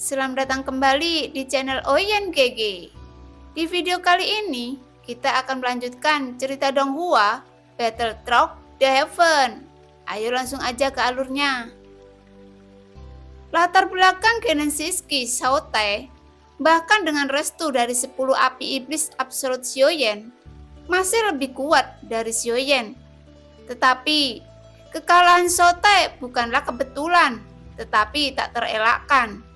Selamat datang kembali di channel Oyen GG. Di video kali ini, kita akan melanjutkan cerita Donghua, Battle Truck The Heaven. Ayo langsung aja ke alurnya. Latar belakang Genin Shishiki Shaotai, bahkan dengan restu dari 10 api iblis Absolute Sioyen, masih lebih kuat dari Sioyen. Tetapi, kekalahan Shaotai bukanlah kebetulan, tetapi tak terelakkan.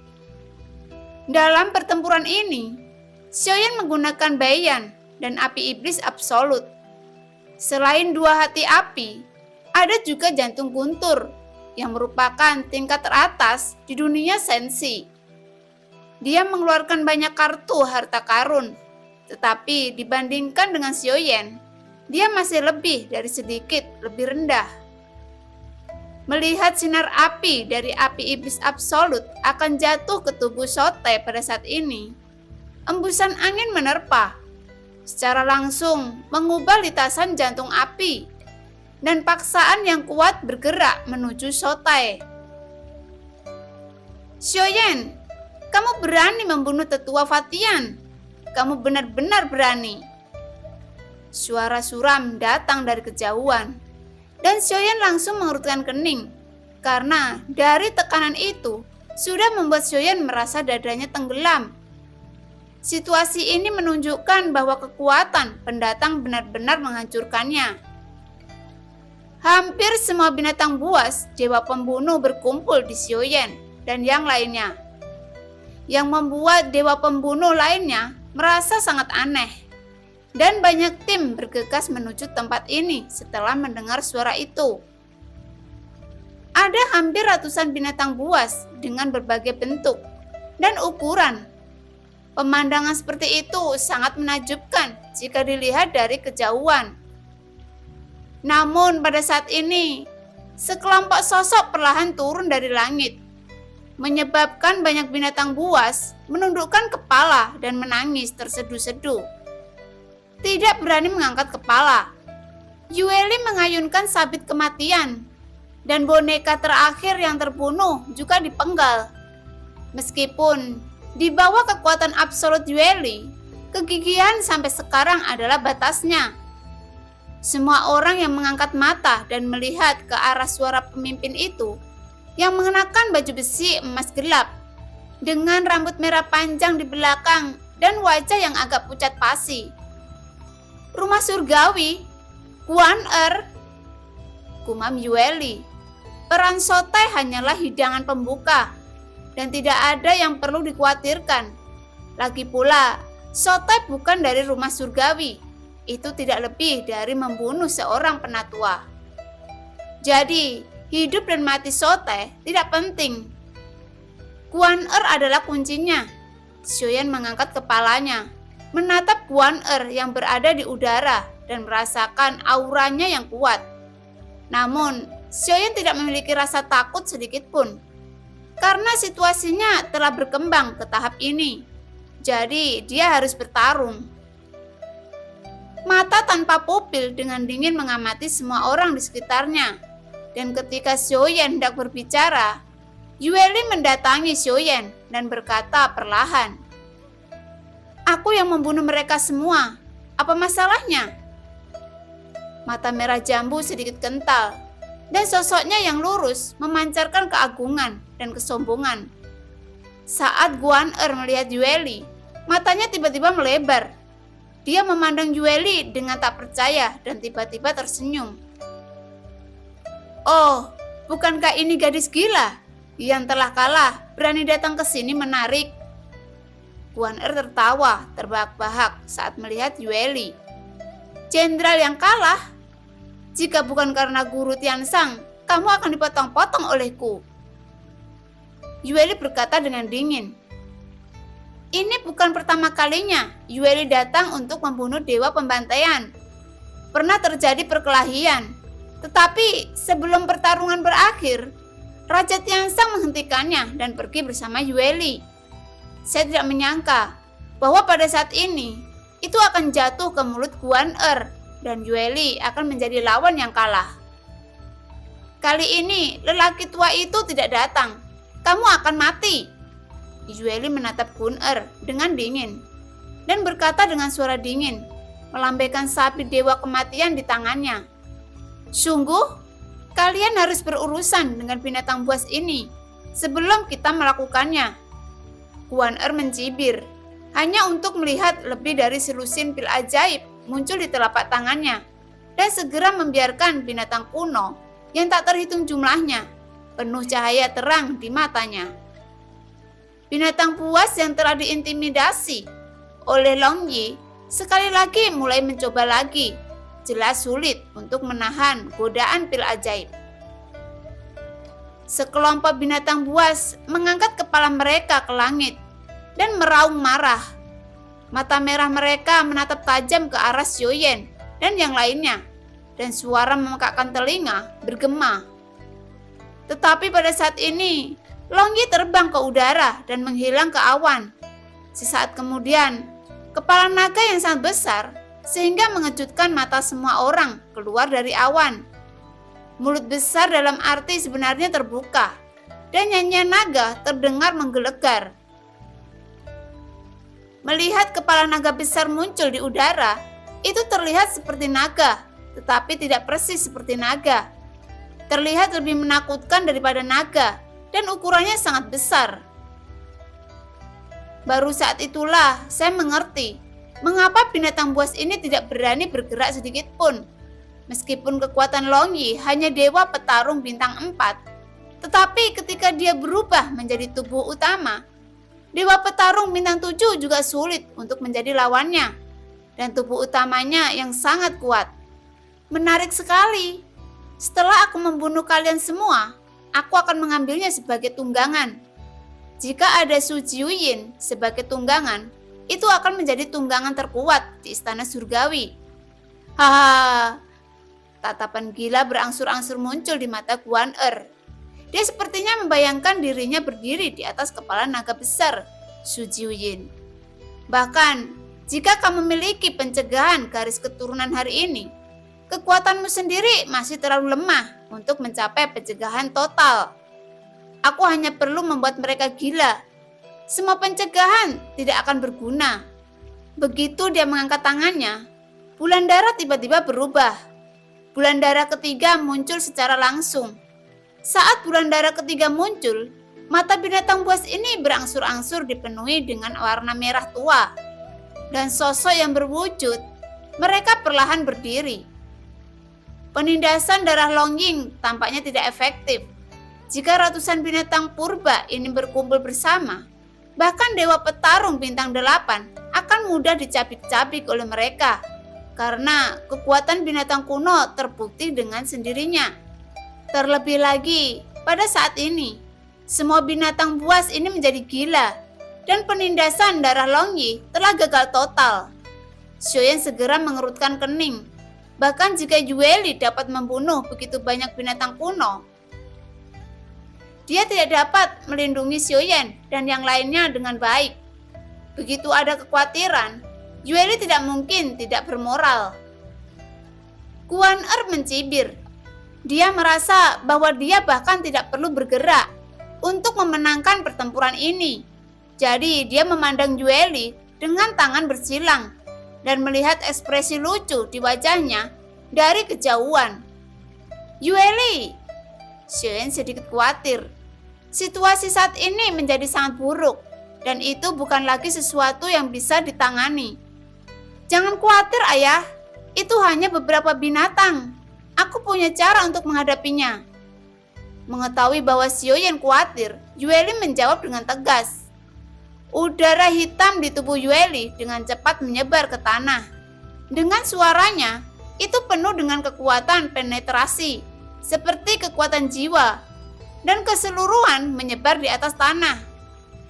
Dalam pertempuran ini, Sioyen menggunakan Baiyan dan api iblis absolut. Selain dua hati api, ada juga jantung guntur yang merupakan tingkat teratas di dunia sensi. Dia mengeluarkan banyak kartu harta karun, tetapi dibandingkan dengan Sioyen, dia masih lebih dari sedikit lebih rendah. Melihat sinar api dari api iblis absolut akan jatuh ke tubuh Shaotai pada saat ini, embusan angin menerpa, secara langsung mengubah lintasan jantung api, dan paksaan yang kuat bergerak menuju Shaotai. Sioyen, kamu berani membunuh tetua Fatian. Kamu benar-benar berani. Suara suram datang dari kejauhan. Dan Sioyen langsung mengerutkan kening, karena dari tekanan itu sudah membuat Sioyen merasa dadanya tenggelam. Situasi ini menunjukkan bahwa kekuatan pendatang benar-benar menghancurkannya. Hampir semua binatang buas dewa pembunuh berkumpul di Sioyen dan yang lainnya, yang membuat dewa pembunuh lainnya merasa sangat aneh. Dan banyak tim bergegas menuju tempat ini setelah mendengar suara itu. Ada hampir ratusan binatang buas dengan berbagai bentuk dan ukuran. Pemandangan seperti itu sangat menakjubkan jika dilihat dari kejauhan. Namun pada saat ini, sekelompok sosok perlahan turun dari langit, menyebabkan banyak binatang buas menundukkan kepala dan menangis terseduh-seduh. Tidak berani mengangkat kepala. Yueli mengayunkan sabit kematian, dan boneka terakhir yang terbunuh juga dipenggal. Meskipun di bawah kekuatan absolut Yueli, kegigihan sampai sekarang adalah batasnya. Semua orang yang mengangkat mata dan melihat ke arah suara pemimpin itu, yang mengenakan baju besi emas gelap, dengan rambut merah panjang di belakang dan wajah yang agak pucat pasi. Rumah surgawi, Guan gumam Yueli. Peran Shaotai hanyalah hidangan pembuka, dan tidak ada yang perlu dikhawatirkan. Lagi pula, Shaotai bukan dari rumah surgawi. Itu tidak lebih dari membunuh seorang penatua. Jadi, hidup dan mati Shaotai tidak penting. Guan adalah kuncinya. Sioyen mengangkat kepalanya, menatap Guan yang berada di udara dan merasakan auranya yang kuat. Namun, Sioyen tidak memiliki rasa takut sedikit pun, karena situasinya telah berkembang ke tahap ini. Jadi, dia harus bertarung. Mata tanpa pupil dengan dingin mengamati semua orang di sekitarnya. Dan ketika Sioyen hendak berbicara, Yueli mendatangi Sioyen dan berkata perlahan, "Aku yang membunuh mereka semua. Apa masalahnya?" Mata merah jambu sedikit kental, dan sosoknya yang lurus memancarkan keagungan dan kesombongan. Saat Guan melihat Yueli, matanya tiba-tiba melebar. Dia memandang Yueli dengan tak percaya dan tiba-tiba tersenyum. "Oh, bukankah ini gadis gila yang telah kalah berani datang ke sini menarik?" Guan tertawa terbahak-bahak saat melihat Yueli. "Jenderal yang kalah? Jika bukan karena guru Tiansang, kamu akan dipotong-potong olehku." Yueli berkata dengan dingin. Ini bukan pertama kalinya Yueli datang untuk membunuh dewa pembantaian. Pernah terjadi perkelahian, tetapi sebelum pertarungan berakhir, Raja Tiansang menghentikannya dan pergi bersama Yueli. Saya tidak menyangka bahwa pada saat ini itu akan jatuh ke mulut Guan dan Yueli akan menjadi lawan yang kalah. Kali ini lelaki tua itu tidak datang. Kamu akan mati. Yueli menatap Gunnar dengan dingin dan berkata dengan suara dingin, melambaikan sapi dewa kematian di tangannya. Sungguh, kalian harus berurusan dengan binatang buas ini sebelum kita melakukannya. Gunnar mencibir, hanya untuk melihat lebih dari selusin pil ajaib muncul di telapak tangannya, dan segera membiarkan binatang kuno yang tak terhitung jumlahnya, penuh cahaya terang di matanya. Binatang buas yang telah diintimidasi oleh Long Yi sekali lagi mulai mencoba lagi, jelas sulit untuk menahan godaan pil ajaib. Sekelompok binatang buas mengangkat kepala mereka ke langit dan meraung marah. Mata merah mereka menatap tajam ke arah Xiaoyan dan yang lainnya, dan suara memekakkan telinga bergema. Tetapi pada saat ini, Long Yi terbang ke udara dan menghilang ke awan. Sesaat kemudian, kepala naga yang sangat besar sehingga mengejutkan mata semua orang keluar dari awan. Mulut besar dalam arti sebenarnya terbuka, dan nyanyian naga terdengar menggelegar. Melihat kepala naga besar muncul di udara, itu terlihat seperti naga, tetapi tidak persis seperti naga. Terlihat lebih menakutkan daripada naga, dan ukurannya sangat besar. Baru saat itulah saya mengerti mengapa binatang buas ini tidak berani bergerak sedikit pun. Meskipun kekuatan Long Yi hanya dewa petarung bintang 4, tetapi ketika dia berubah menjadi tubuh utama, dewa petarung bintang 7 juga sulit untuk menjadi lawannya, dan tubuh utamanya yang sangat kuat. Menarik sekali. Setelah aku membunuh kalian semua, aku akan mengambilnya sebagai tunggangan. Jika ada Su Jiuyin sebagai tunggangan, itu akan menjadi tunggangan terkuat di istana surgawi. Haha, tatapan gila berangsur-angsur muncul di mata Gunnar. Dia sepertinya membayangkan dirinya berdiri di atas kepala naga besar, Su Jiuyin. Bahkan, jika kamu memiliki pencegahan garis keturunan hari ini, kekuatanmu sendiri masih terlalu lemah untuk mencapai pencegahan total. Aku hanya perlu membuat mereka gila. Semua pencegahan tidak akan berguna. Begitu dia mengangkat tangannya, bulan darah tiba-tiba berubah. Bulan darah ketiga muncul secara langsung. Saat bulan darah ketiga muncul, mata binatang buas ini berangsur-angsur dipenuhi dengan warna merah tua. Dan sosok yang berwujud, mereka perlahan berdiri. Penindasan darah Long Yi tampaknya tidak efektif. Jika ratusan binatang purba ini berkumpul bersama, bahkan dewa petarung bintang 8 akan mudah dicabik-cabik oleh mereka, karena kekuatan binatang kuno terbukti dengan sendirinya. Terlebih lagi, pada saat ini, semua binatang buas ini menjadi gila, dan penindasan darah Long Yi telah gagal total. Xiaoyan segera mengerutkan kening. Bahkan jika Yueli dapat membunuh begitu banyak binatang kuno, dia tidak dapat melindungi Xiaoyan dan yang lainnya dengan baik. Begitu ada kekhawatiran, Yueli tidak mungkin tidak bermoral. Gunnar mencibir. Dia merasa bahwa dia bahkan tidak perlu bergerak untuk memenangkan pertempuran ini. Jadi dia memandang Yueli dengan tangan bersilang dan melihat ekspresi lucu di wajahnya dari kejauhan. Yueli, Xiaoyan sedikit khawatir. Situasi saat ini menjadi sangat buruk, dan itu bukan lagi sesuatu yang bisa ditangani. Jangan khawatir, Ayah. Itu hanya beberapa binatang. Aku punya cara untuk menghadapinya. Mengetahui bahwa Xiaoyan khawatir, Yueli menjawab dengan tegas. Udara hitam di tubuh Yueli dengan cepat menyebar ke tanah. Dengan suaranya, itu penuh dengan kekuatan penetrasi, seperti kekuatan jiwa, dan keseluruhan menyebar di atas tanah.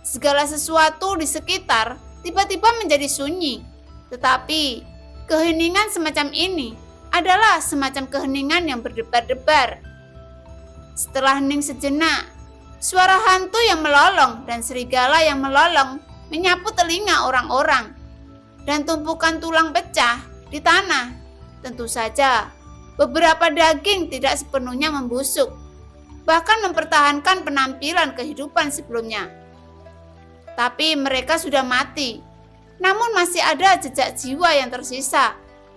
Segala sesuatu di sekitar tiba-tiba menjadi sunyi. Tetapi keheningan semacam ini adalah semacam keheningan yang berdebar-debar. Setelah hening sejenak, suara hantu yang melolong dan serigala yang melolong menyapu telinga orang-orang. Dan tumpukan tulang pecah di tanah. Tentu saja, beberapa daging tidak sepenuhnya membusuk, bahkan mempertahankan penampilan kehidupan sebelumnya. Tapi mereka sudah mati. Namun masih ada jejak jiwa yang tersisa.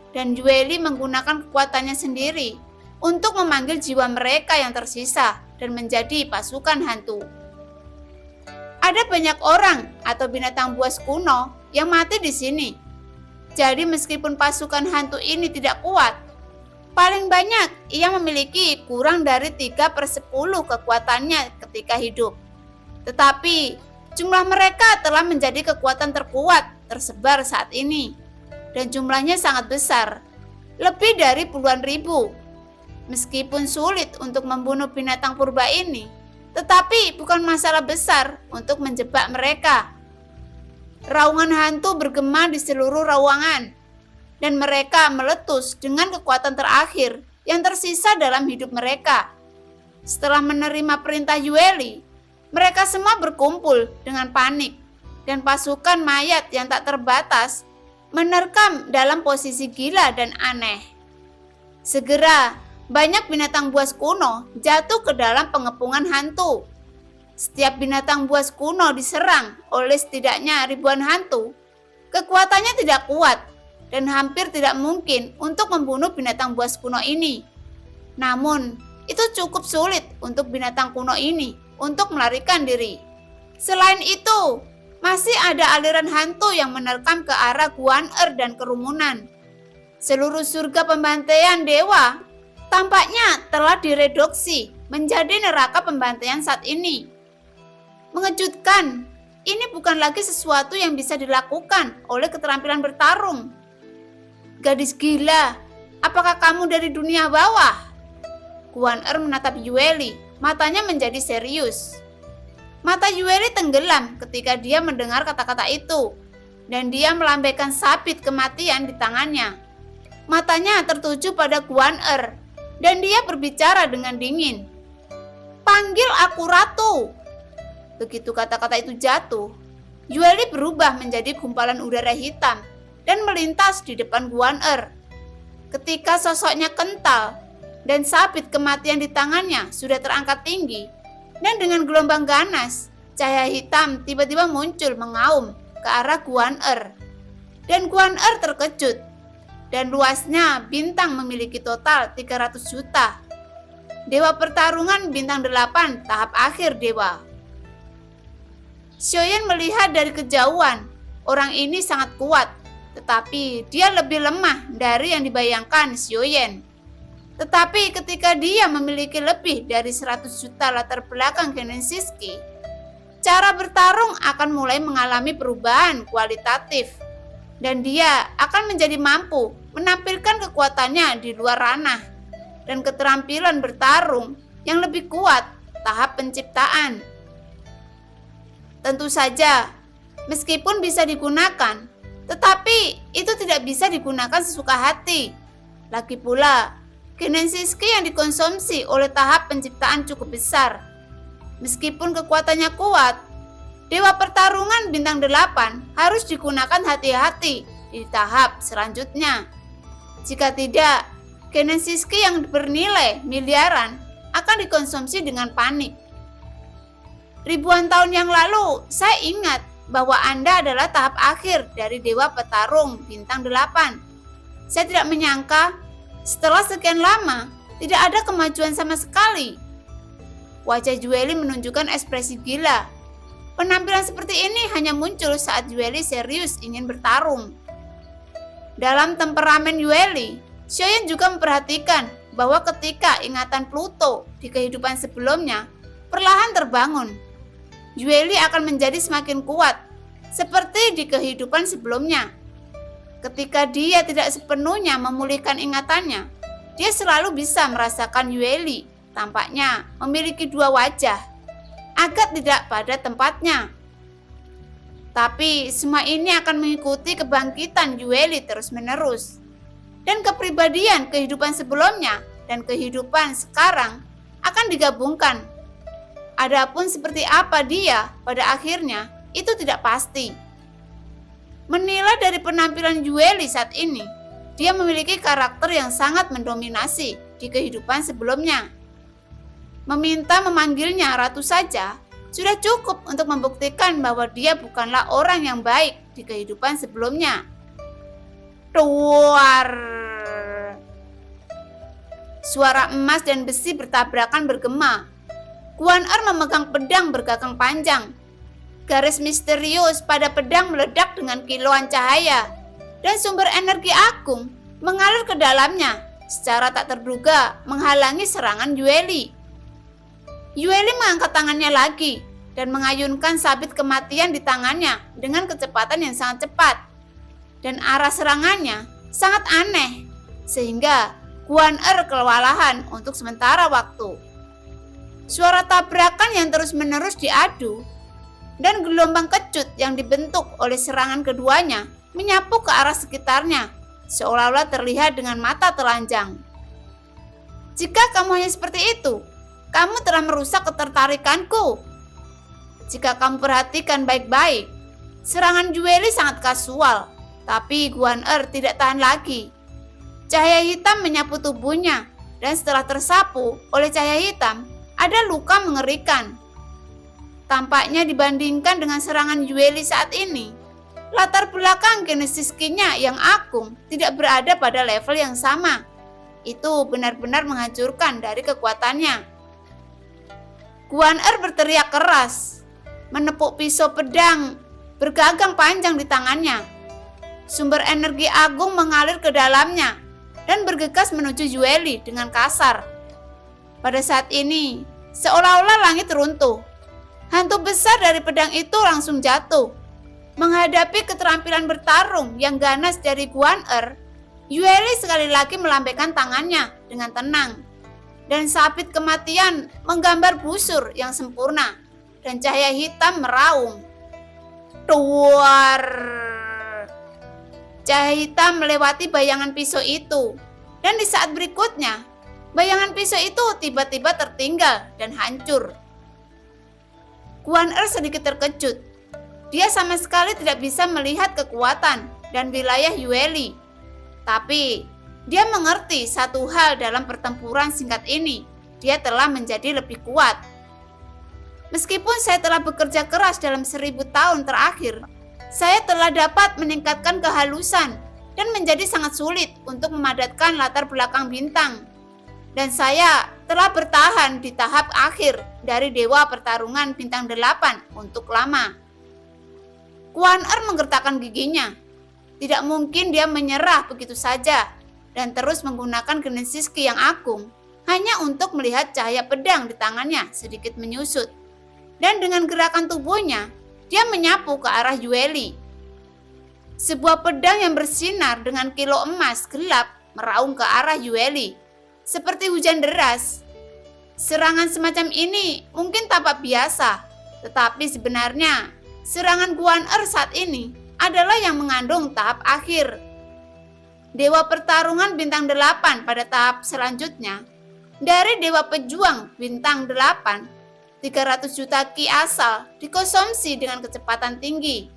Dan Yueli menggunakan kekuatannya sendiri untuk memanggil jiwa mereka yang tersisa dan menjadi pasukan hantu. Ada banyak orang atau binatang buas kuno yang mati di sini. Jadi meskipun pasukan hantu ini tidak kuat, paling banyak ia memiliki kurang dari 3/10 kekuatannya ketika hidup. Tetapi jumlah mereka telah menjadi kekuatan terkuat tersebar saat ini. Dan jumlahnya sangat besar, lebih dari puluhan ribu. Meskipun sulit untuk membunuh binatang purba ini, tetapi bukan masalah besar untuk menjebak mereka. Raungan hantu bergema di seluruh ruangan, dan mereka meletus dengan kekuatan terakhir yang tersisa dalam hidup mereka. Setelah menerima perintah Yueli, mereka semua berkumpul dengan panik, dan pasukan mayat yang tak terbatas menerkam dalam posisi gila dan aneh. Segera, banyak binatang buas kuno jatuh ke dalam pengepungan hantu. Setiap binatang buas kuno diserang oleh setidaknya ribuan hantu. Kekuatannya tidak kuat dan hampir tidak mungkin untuk membunuh binatang buas kuno ini. Namun, itu cukup sulit untuk binatang kuno ini untuk melarikan diri. Selain itu, masih ada aliran hantu yang menerkam ke arah Guan-er dan kerumunan. Seluruh surga pembantaian dewa tampaknya telah direduksi menjadi neraka pembantaian saat ini. Mengejutkan, ini bukan lagi sesuatu yang bisa dilakukan oleh keterampilan bertarung. Gadis gila, apakah kamu dari dunia bawah? Guan-er menatap Yueli, matanya menjadi serius. Mata Yueli tenggelam ketika dia mendengar kata-kata itu, dan dia melambaikan sabit kematian di tangannya. Matanya tertuju pada Guan-er, dan dia berbicara dengan dingin. "Panggil aku Ratu." Begitu kata-kata itu jatuh, Yueli berubah menjadi gumpalan udara hitam dan melintas di depan Guan-er. Ketika sosoknya kental dan sabit kematian di tangannya sudah terangkat tinggi, dan dengan gelombang ganas, cahaya hitam tiba-tiba muncul mengaum ke arah Guan-er. Dan Guan-er terkejut. Dan luasnya bintang memiliki total 300 juta. Dewa pertarungan bintang 8 tahap akhir dewa. Xiaoyan melihat dari kejauhan, orang ini sangat kuat, tetapi dia lebih lemah dari yang dibayangkan Xiaoyan. Tetapi ketika dia memiliki lebih dari 100 juta latar belakang Genenshiski, cara bertarung akan mulai mengalami perubahan kualitatif, dan dia akan menjadi mampu menampilkan kekuatannya di luar ranah dan keterampilan bertarung yang lebih kuat tahap penciptaan. Tentu saja, meskipun bisa digunakan, tetapi itu tidak bisa digunakan sesuka hati. Lagi pula, Genenshiski yang dikonsumsi oleh tahap penciptaan cukup besar. Meskipun kekuatannya kuat, Dewa Pertarungan bintang 8 harus digunakan hati-hati di tahap selanjutnya. Jika tidak, Genenshiski yang bernilai miliaran akan dikonsumsi dengan panik. Ribuan tahun yang lalu, saya ingat bahwa Anda adalah tahap akhir dari Dewa Petarung bintang 8. Saya tidak menyangka setelah sekian lama tidak ada kemajuan sama sekali. Wajah Yueli menunjukkan ekspresi gila. Penampilan seperti ini hanya muncul saat Yueli serius ingin bertarung. Dalam temperamen Yueli, Xiaoyan juga memperhatikan bahwa ketika ingatan Pluto di kehidupan sebelumnya perlahan terbangun, Yueli akan menjadi semakin kuat seperti di kehidupan sebelumnya. Ketika dia tidak sepenuhnya memulihkan ingatannya, dia selalu bisa merasakan Yueli tampaknya memiliki dua wajah, agak tidak pada tempatnya. Tapi semua ini akan mengikuti kebangkitan Yueli terus-menerus. Dan kepribadian kehidupan sebelumnya dan kehidupan sekarang akan digabungkan. Adapun seperti apa dia pada akhirnya, itu tidak pasti. Menilai dari penampilan Yueli saat ini, dia memiliki karakter yang sangat mendominasi di kehidupan sebelumnya. Meminta memanggilnya ratu saja sudah cukup untuk membuktikan bahwa dia bukanlah orang yang baik di kehidupan sebelumnya. Duar! Suara emas dan besi bertabrakan bergema. Guan-er memegang pedang bergagang panjang. Garis misterius pada pedang meledak dengan kilauan cahaya, dan sumber energi agung mengalir ke dalamnya secara tak terduga menghalangi serangan Yueli. Yueli mengangkat tangannya lagi dan mengayunkan sabit kematian di tangannya dengan kecepatan yang sangat cepat. Dan arah serangannya sangat aneh, sehingga Guan-er kewalahan untuk sementara waktu. Suara tabrakan yang terus-menerus diadu dan gelombang kecut yang dibentuk oleh serangan keduanya menyapu ke arah sekitarnya, seolah-olah terlihat dengan mata telanjang. Jika kamu hanya seperti itu, kamu telah merusak ketertarikanku. Jika kamu perhatikan baik-baik, serangan Yueli sangat kasual, tapi Guan-er tidak tahan lagi. Cahaya hitam menyapu tubuhnya, dan setelah tersapu oleh cahaya hitam, ada luka mengerikan. Tampaknya dibandingkan dengan serangan Yueli saat ini, latar belakang genesis ki-nya yang agung tidak berada pada level yang sama. Itu benar-benar menghancurkan dari kekuatannya. Guan-er berteriak keras, menepuk pisau pedang bergagang panjang di tangannya. Sumber energi agung mengalir ke dalamnya dan bergegas menuju Yueli dengan kasar. Pada saat ini, seolah-olah langit runtuh. Hantu besar dari pedang itu langsung jatuh. Menghadapi keterampilan bertarung yang ganas dari Guan-er, Yueli sekali lagi melambaikan tangannya dengan tenang. Dan sabit kematian menggambar busur yang sempurna, dan cahaya hitam meraung. Duar! Cahaya hitam melewati bayangan pisau itu, dan di saat berikutnya, bayangan pisau itu tiba-tiba tertinggal dan hancur. Guan-er sedikit terkejut. Dia sama sekali tidak bisa melihat kekuatan dan wilayah Yueli. Tapi, dia mengerti satu hal dalam pertempuran singkat ini. Dia telah menjadi lebih kuat. Meskipun saya telah bekerja keras dalam 1000 tahun terakhir, saya telah dapat meningkatkan kehalusan dan menjadi sangat sulit untuk memadatkan latar belakang bintang. Dan saya telah bertahan di tahap akhir dari Dewa Pertarungan Bintang 8 untuk lama. Guan-er menggertakkan giginya. Tidak mungkin dia menyerah begitu saja dan terus menggunakan genesis ki yang agung hanya untuk melihat cahaya pedang di tangannya sedikit menyusut. Dan dengan gerakan tubuhnya, dia menyapu ke arah Yueli. Sebuah pedang yang bersinar dengan kilau emas gelap meraung ke arah Yueli. Seperti hujan deras. Serangan semacam ini mungkin tampak biasa, tetapi sebenarnya serangan Guan-er saat ini adalah yang mengandung tahap akhir. Dewa Pertarungan Bintang 8 pada tahap selanjutnya, dari Dewa Pejuang Bintang 8, 300 juta ki asal dikonsumsi dengan kecepatan tinggi.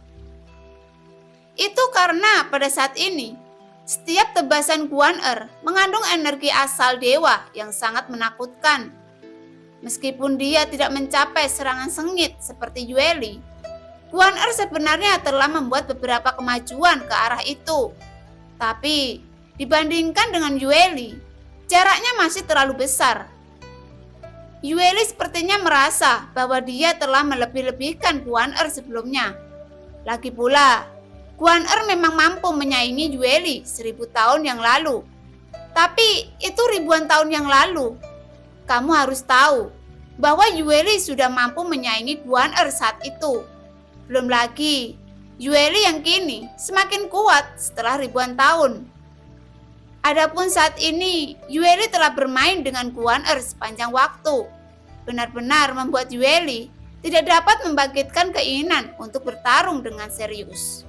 Itu karena pada saat ini, setiap tebasan Guan-er mengandung energi asal dewa yang sangat menakutkan. Meskipun dia tidak mencapai serangan sengit seperti Yueli, Guan-er sebenarnya telah membuat beberapa kemajuan ke arah itu. Tapi, dibandingkan dengan Yueli, jaraknya masih terlalu besar. Yueli sepertinya merasa bahwa dia telah melebih-lebihkan Guan-er sebelumnya. Lagi pula, Guan-er memang mampu menyaingi Yueli 1000 tahun yang lalu. Tapi itu ribuan tahun yang lalu. Kamu harus tahu bahwa Yueli sudah mampu menyaingi Guan-er saat itu. Belum lagi, Yueli yang kini semakin kuat setelah ribuan tahun. Adapun saat ini, Yueli telah bermain dengan Guan-er sepanjang waktu. Benar-benar membuat Yueli tidak dapat membangkitkan keinginan untuk bertarung dengan serius.